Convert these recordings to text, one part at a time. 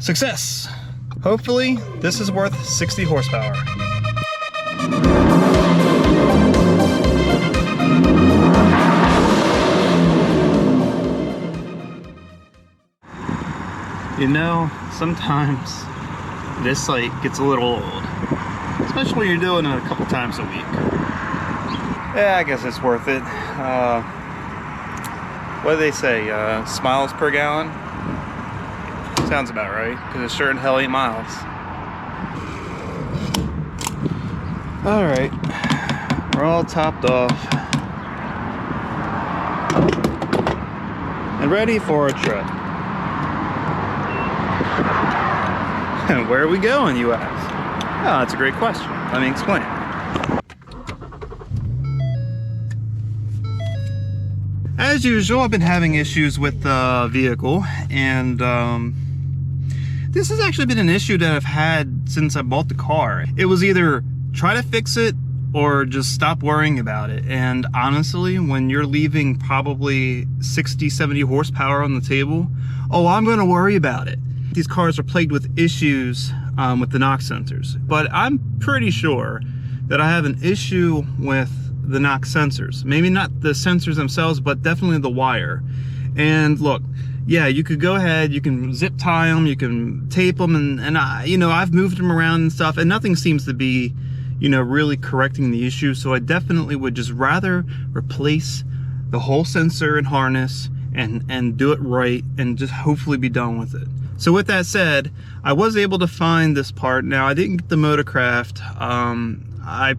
Success! Hopefully, this is worth 60 horsepower. You know, sometimes this site gets a little old, especially when you're doing it a couple times a week. Yeah, I guess it's worth it. What do they say? Miles per gallon? Sounds about right, because it sure in hell ain't miles. Alright, we're all topped off and ready for a trip. And where are we going, you ask? Oh, that's a great question. Let me explain. As usual, I've been having issues with the vehicle, and this has actually been an issue that I've had since I bought the car. It was either try to fix it or just stop worrying about it. And honestly, when you're leaving probably 60, 70 horsepower on the table, oh, I'm gonna worry about it. These cars are plagued with issues with the knock sensors, but I'm pretty sure that I have an issue with the knock sensors. Maybe not the sensors themselves, but definitely the wire. And look, yeah, you could go ahead, you can zip tie them, you can tape them, and you know, I've moved them around and stuff, and nothing seems to be, you know, really correcting the issue. So I definitely would just rather replace the whole sensor and harness and do it right and just hopefully be done with it. So with that said, I was able to find this part. Now, I didn't get the Motorcraft. I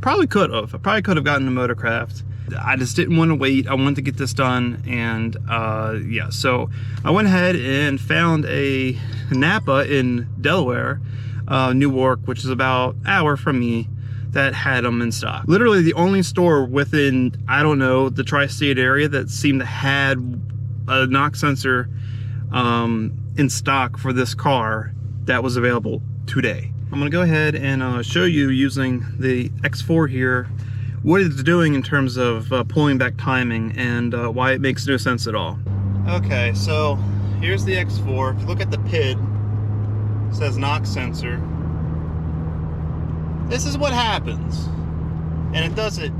probably could have. I probably could have gotten the Motorcraft. I just didn't want to wait. I wanted to get this done, and yeah, so I went ahead and found a Napa in Delaware, Newark, which is about an hour from me, that had them in stock. Literally the only store within, I don't know, the tri-state area that seemed to had a knock sensor in stock for this car that was available today. I'm gonna go ahead and show you using the X4 here what it's doing in terms of pulling back timing and why it makes no sense at all. Okay, so here's the X4. If you look at the PID, it says knock sensor. This is what happens, and it does it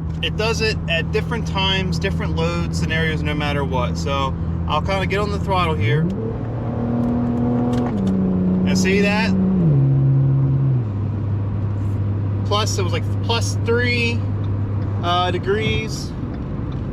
at different times, different load scenarios, no matter what. So I'll kind of get on the throttle here and see that plus, it was like +3 degrees,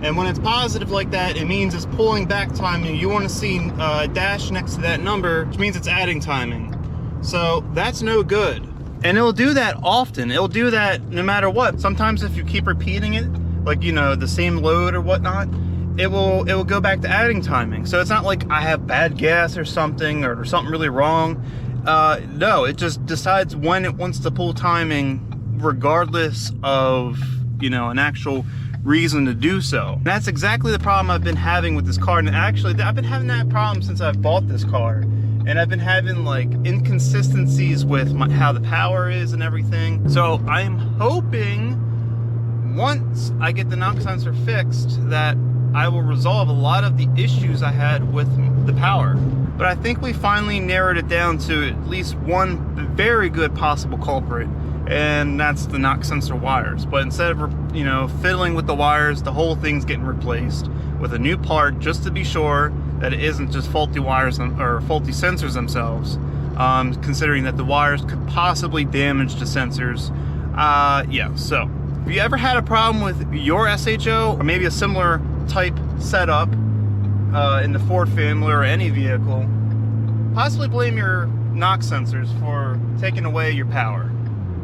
and when it's positive like that, it means it's pulling back timing. You want to see a dash next to that number, which means it's adding timing. So that's no good, and it'll do that often. It'll do that no matter what. Sometimes if you keep repeating it, like, you know, the same load or whatnot, it will go back to adding timing. So it's not like I have bad gas or something, or something really wrong. No, it just decides when it wants to pull timing, regardless of, you know, an actual reason to do so. And that's exactly the problem I've been having with this car. And actually, I've been having that problem since I've bought this car. And I've been having like inconsistencies with how the power is and everything. So I'm hoping once I get the knock sensor fixed that I will resolve a lot of the issues I had with the power. But I think we finally narrowed it down to at least one very good possible culprit, and that's the knock sensor wires. But instead of, you know, fiddling with the wires, the whole thing's getting replaced with a new part, just to be sure that it isn't just faulty wires or faulty sensors themselves, considering that the wires could possibly damage the sensors. Yeah, so if you ever had a problem with your SHO, or maybe a similar type setup in the Ford family or any vehicle, possibly blame your knock sensors for taking away your power.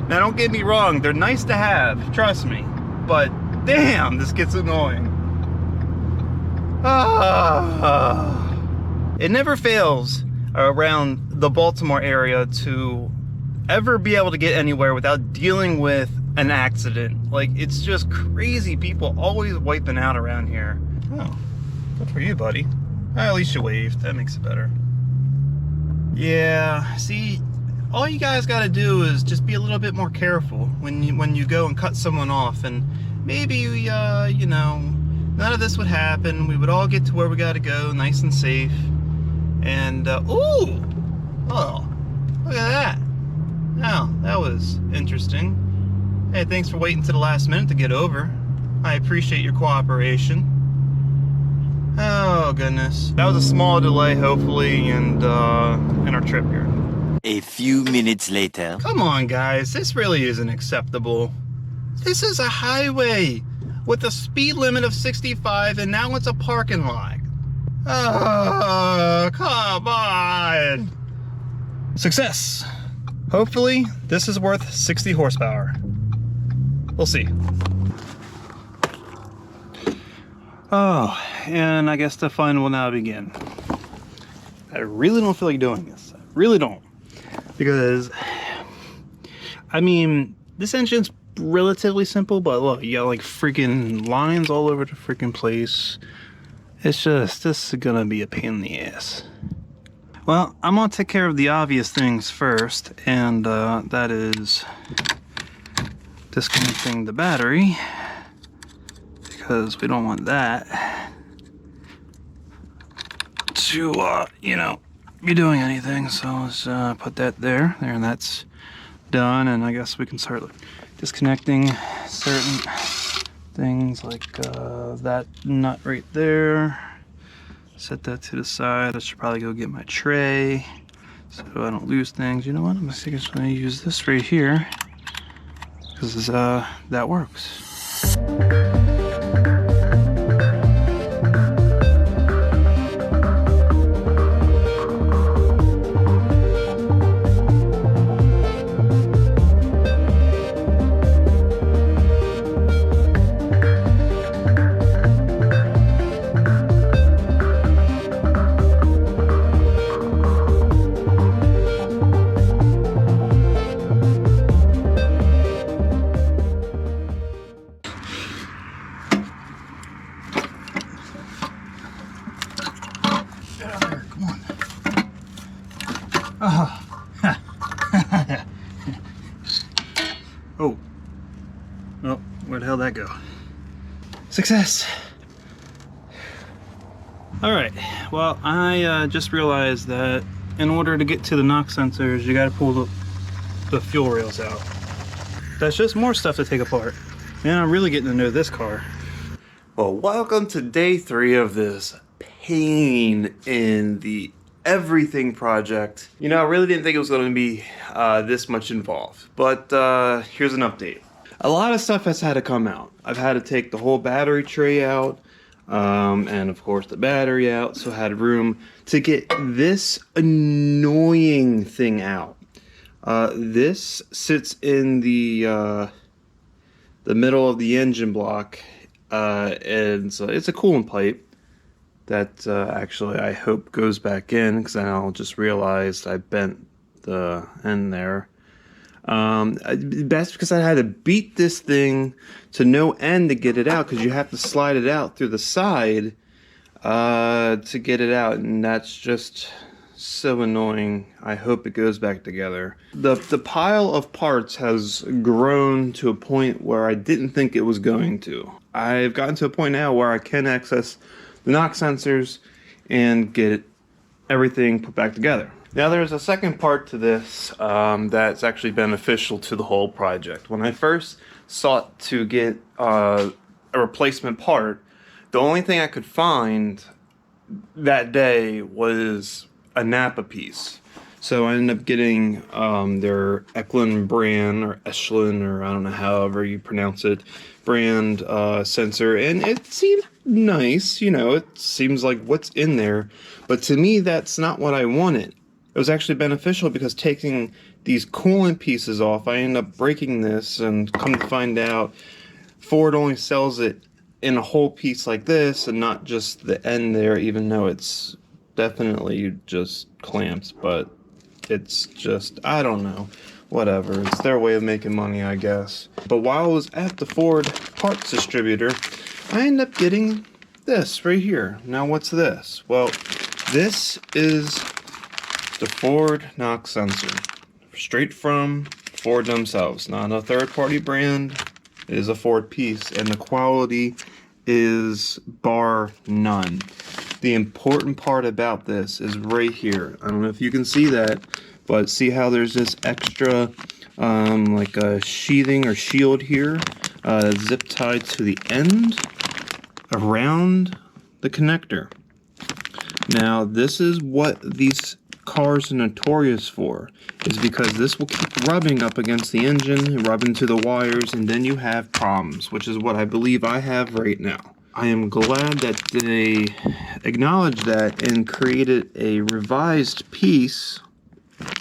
Now, don't get me wrong, they're nice to have, trust me, but damn, this gets annoying. It never fails around the Baltimore area to ever be able to get anywhere without dealing with an accident. Like, it's just crazy, people always wiping out around here. Oh, good for you, buddy. At least you waved, that makes it better. Yeah, see, all you guys got to do is just be a little bit more careful when you go and cut someone off, and maybe you know, none of this would happen. We would all get to where we got to go, nice and safe. And ooh, oh, Hey, thanks for waiting to the last minute to get over. I appreciate your cooperation. Oh, goodness. That was a small delay, hopefully, and in our trip here. A few minutes later. Come on, guys. This really isn't acceptable. This is a highway with a speed limit of 65, and now it's a parking lot. Oh, come on. Success. Hopefully, this is worth 60 horsepower. We'll see. Oh, and I guess the fun will now begin. I really don't feel like doing this. I really don't. Because, I mean, this engine's relatively simple, but look, you got like freaking lines all over the freaking place. It's just, this is gonna be a pain in the ass. Well, I'm gonna take care of the obvious things first, and that is disconnecting the battery, because we don't want that to, you know, be doing anything. So let's put that there, and that's done. And I guess we can start disconnecting certain things, like that nut right there. Set that to the side. I should probably go get my tray so I don't lose things. You know what? I'm just gonna use this right here, because that works. Oh. Oh, where the hell did that go? Success! Alright, well, I just realized that in order to get to the knock sensors, you gotta pull the fuel rails out. That's just more stuff to take apart. Man, I'm really getting to know this car. Well, welcome to day 3 of this pain in the everything project. You know, I really didn't think it was going to be this much involved, but here's an update. A lot of stuff has had to come out. I've had to take the whole battery tray out, and of course the battery out, so I had room to get this annoying thing out. This sits in the middle of the engine block, and so it's a coolant pipe that actually I hope goes back in, because then I'll just realize I bent the end there. That's because I had to beat this thing to no end to get it out, because you have to slide it out through the side to get it out, and that's just so annoying. I hope it goes back together. The pile of parts has grown to a point where I didn't think it was going to. I've gotten to a point now where I can access the knock sensors and get everything put back together. Now there's a second part to this that's actually beneficial to the whole project. When I first sought to get a replacement part, the only thing I could find that day was a Napa piece. So I ended up getting their Eklund brand, or Echelon, or I don't know, however you pronounce it, brand sensor, and it seemed nice. You know, it seems like what's in there, but to me that's not what I wanted. It was actually beneficial, because taking these coolant pieces off, I ended up breaking this, and come to find out Ford only sells it in a whole piece like this, and not just the end there, even though it's definitely just clamps. But it's just, I don't know, whatever, it's their way of making money, I guess. But while I was at the Ford parts distributor, I ended up getting this right here. Now what's this? Well, this is the Ford knock sensor, straight from Ford themselves, not a third-party brand. It is a Ford piece, and the quality is bar none. The important part about this is right here. I don't know if you can see that, but see how there's this extra like a sheathing or shield here, zip tied to the end around the connector. Now this is what these cars are notorious for, is because this will keep rubbing up against the engine, rub into the wires, and then you have problems, which is what I believe I have right now. I am glad that they acknowledged that and created a revised piece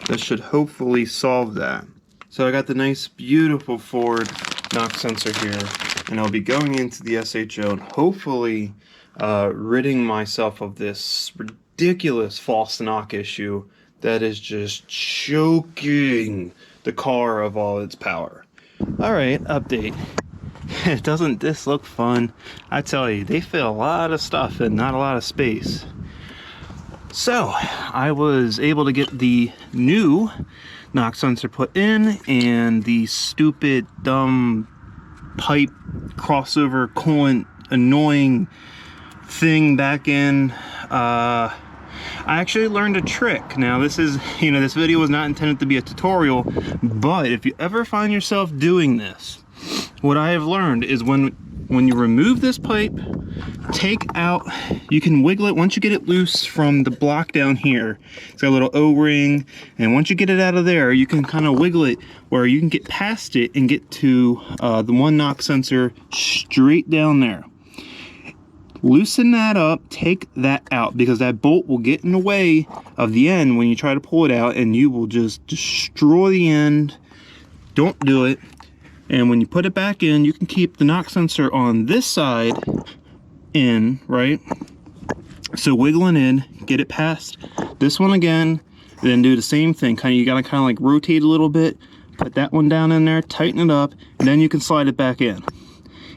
that should hopefully solve that. So I got the nice beautiful Ford knock sensor here, and I'll be going into the SHO and hopefully ridding myself of this ridiculous false knock issue that is just choking the car of all its power. Alright, update. Doesn't this look fun? I tell you, they fit a lot of stuff and not a lot of space. So I was able to get the new knock sensor put in and the stupid dumb pipe crossover coolant annoying thing back in. I actually learned a trick. Now this is, this video was not intended to be a tutorial, but if you ever find yourself doing this, what I have learned is when you remove this pipe, take out, you can wiggle it once you get it loose from the block down here. It's got a little O-ring, and once you get it out of there, you can kind of wiggle it where you can get past it and get to the one knock sensor straight down there. Loosen that up, take that out, because that bolt will get in the way of the end when you try to pull it out, and you will just destroy the end. Don't do it. And when you put it back in, you can keep the knock sensor on this side in, right? So wiggling in, get it past this one again, then do the same thing. You gotta kind of like rotate a little bit, put that one down in there, tighten it up, and then you can slide it back in.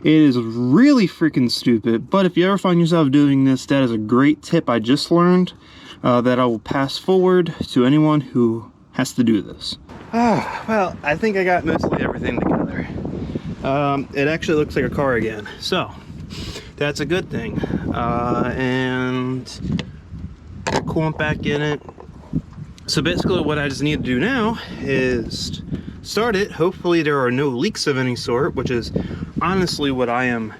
It is really freaking stupid, but if you ever find yourself doing this, that is a great tip I just learned that I will pass forward to anyone who has to do this. Well, I think I got mostly everything together. It actually looks like a car again, so that's a good thing. And coolant back in it. So basically what I just need to do now is start it. Hopefully there are no leaks of any sort, which is honestly what I am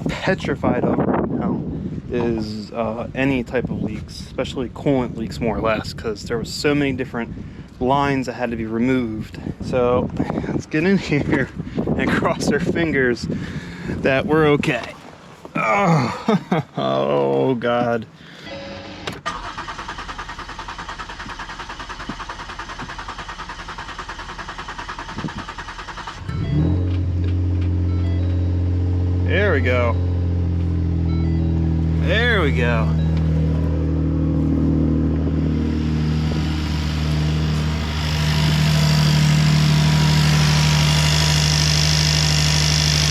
petrified of right now, is any type of leaks, especially coolant leaks more or less, because there were so many different lines that had to be removed. So let's get in here and cross our fingers that we're okay. Oh, oh God. There we go. There we go.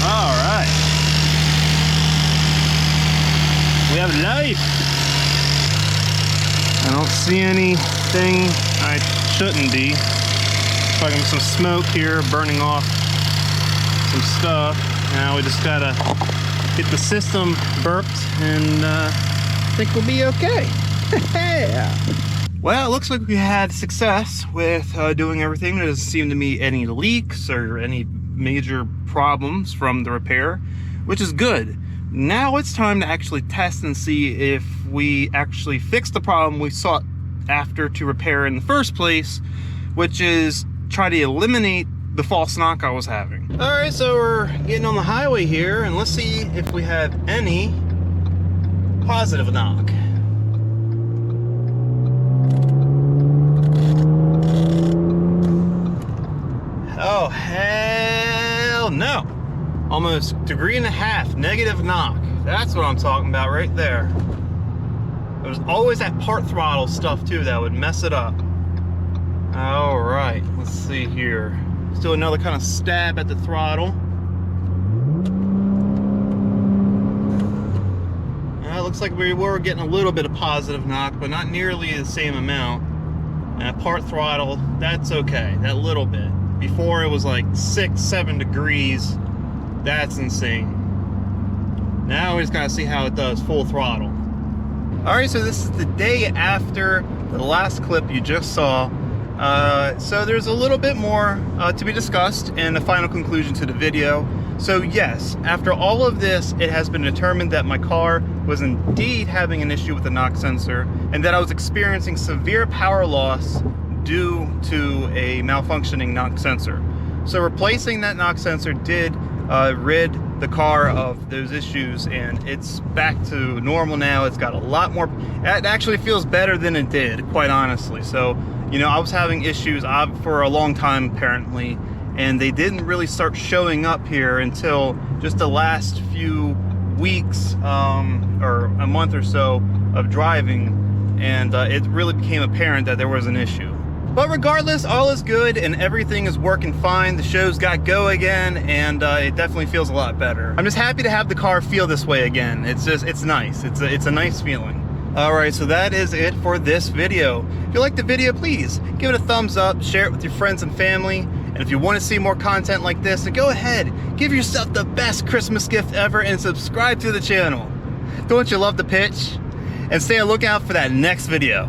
All right. We have life. I don't see anything I shouldn't be. Fucking some smoke here, burning off some stuff. Now we just gotta get the system burped, and I think we'll be okay. Well, it looks like we had success with doing everything. There doesn't seem to be any leaks or any major problems from the repair, which is good. Now it's time to actually test and see if we actually fix the problem we sought after to repair in the first place, which is try to eliminate the false knock I was having. All right, so we're getting on the highway here, and let's see if we have any positive knock. Oh, hell no. Almost 1.5 degrees negative knock. That's what I'm talking about right there. There's always that part throttle stuff too that would mess it up. All right, let's see here. Let's do another kind of stab at the throttle. Looks like we were getting a little bit of positive knock, but not nearly the same amount. And part throttle, that's okay, that little bit. Before it was like 6-7 degrees. That's insane. Now we just gotta see how it does full throttle. All right, so this is the day after the last clip you just saw. So there's a little bit more to be discussed in the final conclusion to the video. So yes, after all of this, it has been determined that my car was indeed having an issue with the knock sensor, and that I was experiencing severe power loss due to a malfunctioning knock sensor. So replacing that knock sensor did rid the car of those issues, and it's back to normal now. It's got a lot more, it actually feels better than it did, quite honestly. So, you know, I was having issues for a long time apparently, and they didn't really start showing up here until just the last few weeks or a month or so of driving, and it really became apparent that there was an issue. But regardless, all is good and everything is working fine. The show's got go again, and it definitely feels a lot better. I'm just happy to have the car feel this way again. It's nice. It's a nice feeling. All right, so that is it for this video. If you liked the video, please give it a thumbs up, share it with your friends and family. And if you want to see more content like this, then go ahead, give yourself the best Christmas gift ever and subscribe to the channel. Don't you love the pitch? And stay on the lookout for that next video.